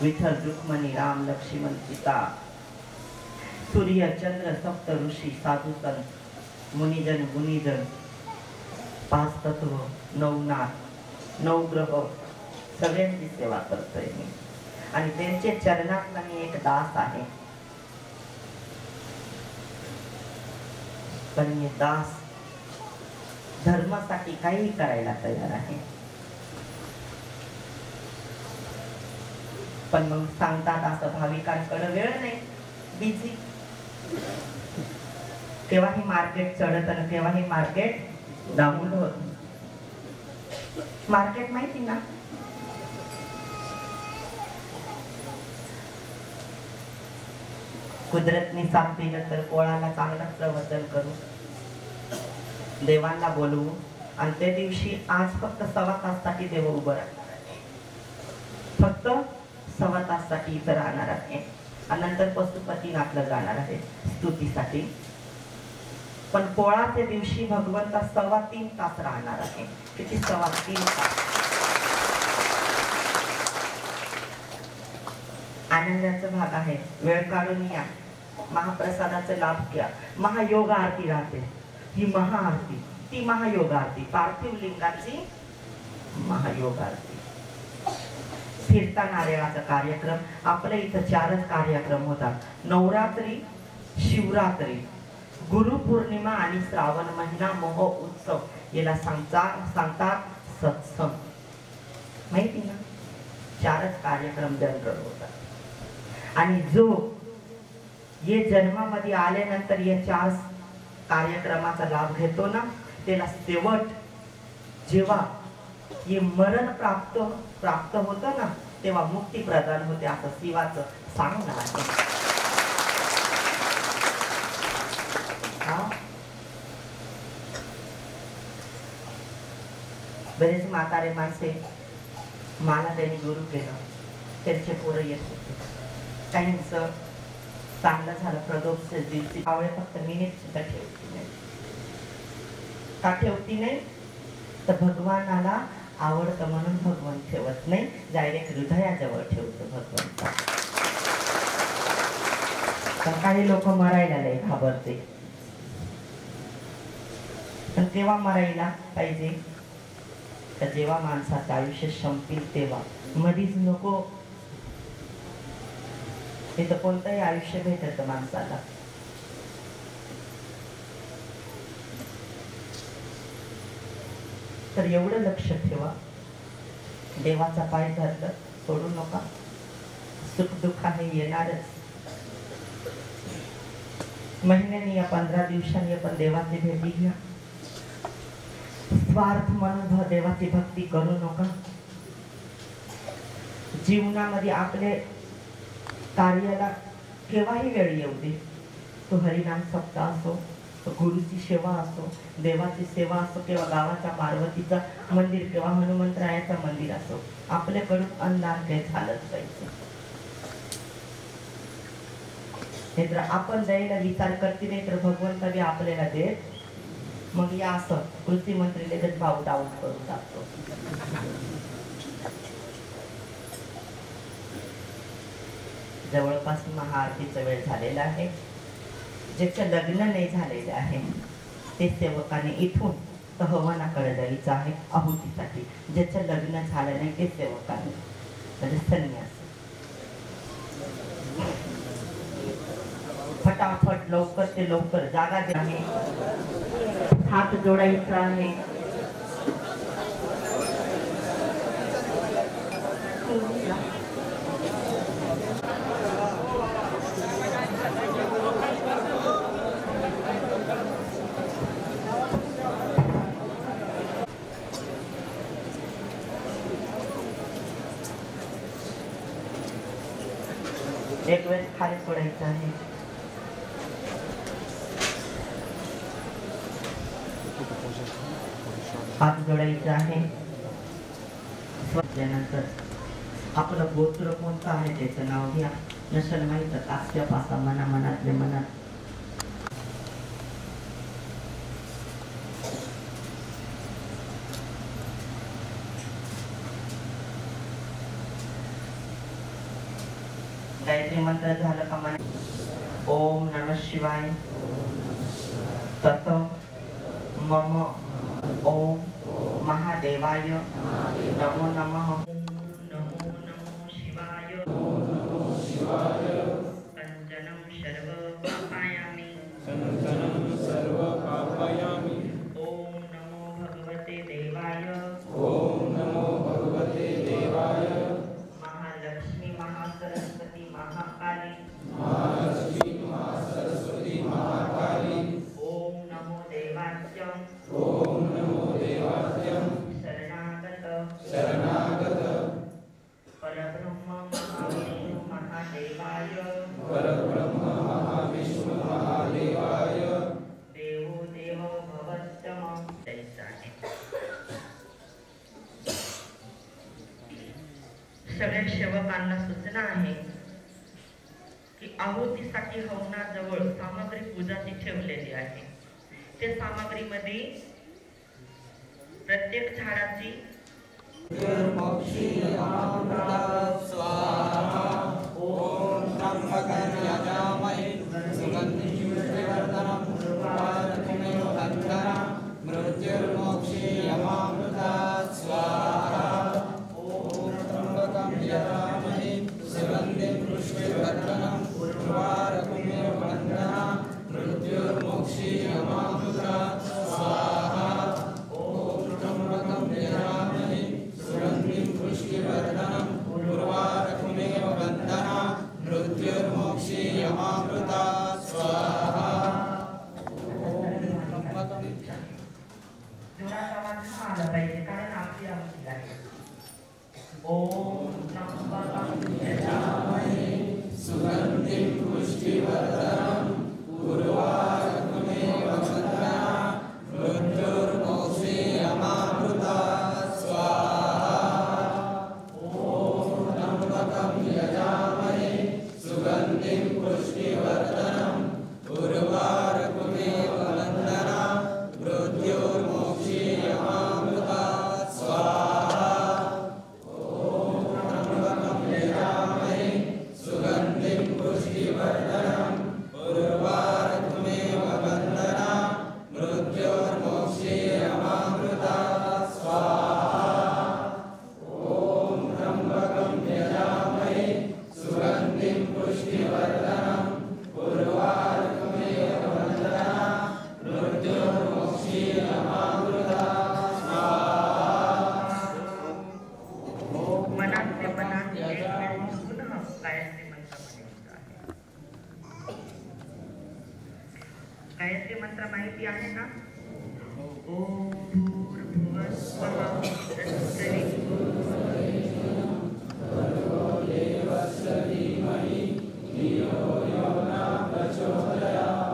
विठ्ठल रुक्मणी राम लक्ष्मण सीता, सूर्य चंद्र सप्त ऋषी साधू संत मुनिजन गुणीजन, पाच तत्व, नऊ नाथ, नऊ ग्रह, सगळ्यांची सेवा करतोय मी आणि त्यांचे चरणात मी एक दास आहे. पण मी दास धर्मासाठी काही करायला तयार आहे. पण मग सांगतात असं भाविकांकडे वेळ नाही, बिझी. केव्हा ही मार्केट चढत आणि केव्हा ही मार्केट डाऊन होत. मार्केट माहिती ना, कुदरतनी साथ दिलं तर कोळाला चांगलं प्रवचन करू, देवांना बोलवू आणि त्या दिवशी आज फक्त 1.25 तासासाठी देव उभं राहणार आहे. फक्त 1.25 तासासाठी इथं राहणार आहे आणि नंतर पशुपतीनाथला जाणार आहे स्तुतीसाठी. पण पोळाच्या दिवशी भगवंता 3.25 तास राहणार आहे. किती 3.25 तास? आनंदाचा भाग आहे. वेळ काढून या, महाप्रसादाचा लाभ घ्या. महायोग आरती राहते, ही महाआरती, ती महायोग आरती, पार्थिव लिंगाची महायोग आरती. फिरता नारळाचा कार्यक्रम. आपल्या इथं 4च कार्यक्रम होतात: नवरात्री, शिवरात्री, गुरुपौर्णिमा आणि श्रावण महिना महोत्सव. याला सांगतात सत्संग. माहिती ना, 4च कार्यक्रम जनरल होतात. आणि जो ये जन्मामध्ये आल्यानंतर या 4 कार्यक्रमाचा लाभ घेतो ना, त्याला शेवट जेव्हा ये मरण प्राप्त होतं ना, तेव्हा मुक्ती प्रदान होते, असं शिवाचं सांगणं आहे. बरेच म्हातारे माणसे मला त्यांनी गुरु केलं, त्यांचे पोरं येत होते. काहींचं चांगलं झालं, प्रदोष दिवशी आवळे फक्त मिनिट सुद्धा ठेवती नाही. का ठेवती नाही? तर भगवानाला आवडतं म्हणून भगवान ठेवत नाही, डायरेक्ट हृदयाजवळ ठेवतो भगवंता. तर काही लोक मरायला लय घाबरते. पण तेव्हा मरायला पाहिजे तर जेव्हा माणसाचं आयुष्य संपील तेव्हा, मधीच नको. तिथं कोणतंही आयुष्य भेटत माणसाला. तर एवढं लक्ष ठेवा, देवाचा पाय धरलं सोडू नका. सुख दुःख हे येणारच. महिन्यानी या 15 दिवसांनी आपण देवाची भेटी घ्या. स्वार्थ म्हणून देवाची भक्ती करू नका. जीवनामध्ये आपले कार्याला केव्हाही वेळ येऊ दे. तो हरिनाम सप्ताह असो, तो गुरुची सेवा असो, देवाची सेवा असो, किंवा गावाच्या पार्वतीचं मंदिर किंवा हनुमंतरायाचं मंदिर असो, आपल्याकडून अंधार काही झालंच पाहिजे. हे तर आपण द्यायला विचार करते नाही तर भगवंत बी आपल्याला देत. मग या असं कृषी मंत्री लगेच भाव डाऊन करून टाकतो. जवळपास महाआरतीचा वेळ झालेला आहे. ज्याचं लग्न नाही झालेलं आहे ते सेवकाने इथून हवनाकडे जायचं आहे आहुतीसाठी. ज्याचं लग्न झालं नाही ते सेवकाने, म्हणजे संन्यास. फटाफट लवकर ते लवकर जागा द्या. हात जोडायचा आहे. एक वेळेस खाली पडायचं आहे. हात जोडायचा आहे. त्यानंतर आपलं गोत्र कोणतं आहे त्याचं नाव घ्या. नसेल माहित तर कास्यपासा मनातले मनात. गायत्री मंत्र झालं का म्हणे? ओम नमः शिवाय तत मम ओम महादेवाय नमो नमः नमो नमो शिवाय कंचनं सर्व पापयामि ओम नमो भगवते देवाय महालक्ष्मी महासरस्वती महाकाली ओम नमो देवाच्यं शरणागत परब्रह्म महाविष्णु महादेवाय देवो देव भवत्यम सगळ्या सेवकांना सूचना आहे की आहुतीसाठी हवनाजवळ सामग्री पूजाची ठेवलेली आहे. त्या सामग्रीमध्ये प्रत्येक झाडाची ओम त्र्यंबकं यजामहे सुगन्धिं पुष्टिवर्धनं उर्वारुकमिव बन्धनं मृत्युर्मोक्षीयमामृतात् स्वाहा. ओम त्र्यंबकं यजामहे सुगन्धिं पुष्टिवर्धनं उर्वारुकमिव बन्धनं मृत्युर्मोक्षीयमामृतात् स्वाहा. ओम त्र्यंबकं यजामहे सुगन्धिं पुष्टिवर्धनं उर्वारुकमिव बन्धनं मृत्युर्मोक्षीयमामृतात् स्वाहा. आलं पाहिजे कारण आपली आमची आहे. ओम त्र्यंबकं यजामहे सुगन्धिं पुष्टिवर्धनं उर्वारुकमिव बन्धनं मृत्युर्मोक्षीयमामृतात् स्वाहा. ओम त्र्यंबकं यजामहे सुगन्धिं पुष्टिवर्धनं उर्वारुकमिव बन्धनं मृत्युर्मोक्षीयमामृतात् स्वाहा. ओम त्र्यंबकं यजामहे सुगन्धिं पुष्टिवर्धनं उर्वारुकमिव बन्धनं मृत्युर्मोक्षीयमामृतात् स्वाहा. ओम त्र्यंबकं यजामहे सुगन्धिं पुष्टिवर्धनं उर्वारुकमिव बन्धनं मृत्युर्मोक्षीयमामृतात् स्वाहा. मनात एक वेळ पुन्हा गायत्री मंत्रामध्ये होत आहे. गायत्री मंत्र माहिती आहे ना? ओम भूर्भुवस्वः तत्सवितुर्वरेण्यं भर्गो देवस्य धीमहि धियो यो न प्रचोदयात्.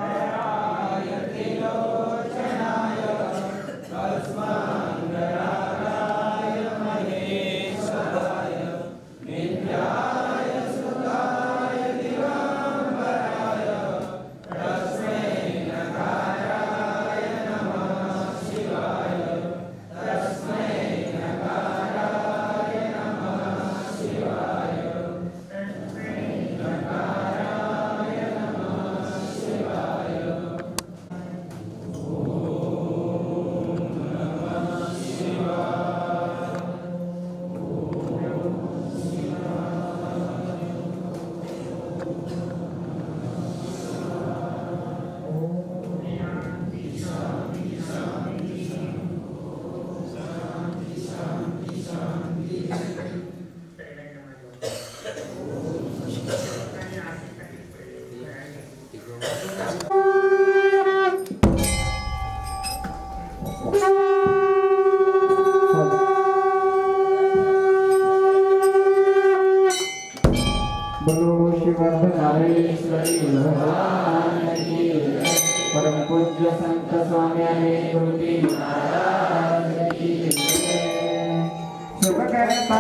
नारायते लोचनाय तस्मान्गरागाय महेश्वराय नित्याय सुताय दिगम्बराय तस्मै नकाराय नमः शिवाय. तस्मै नकाराय नमः शिवाय. तस्मै नकाराय नमः शिवाय. बोलो शिवर्धनारेश्वरी भगवान की जय. परम पूज्य संत स्वामी गुरुजी महाराज की जय. शुभ करता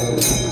सर्व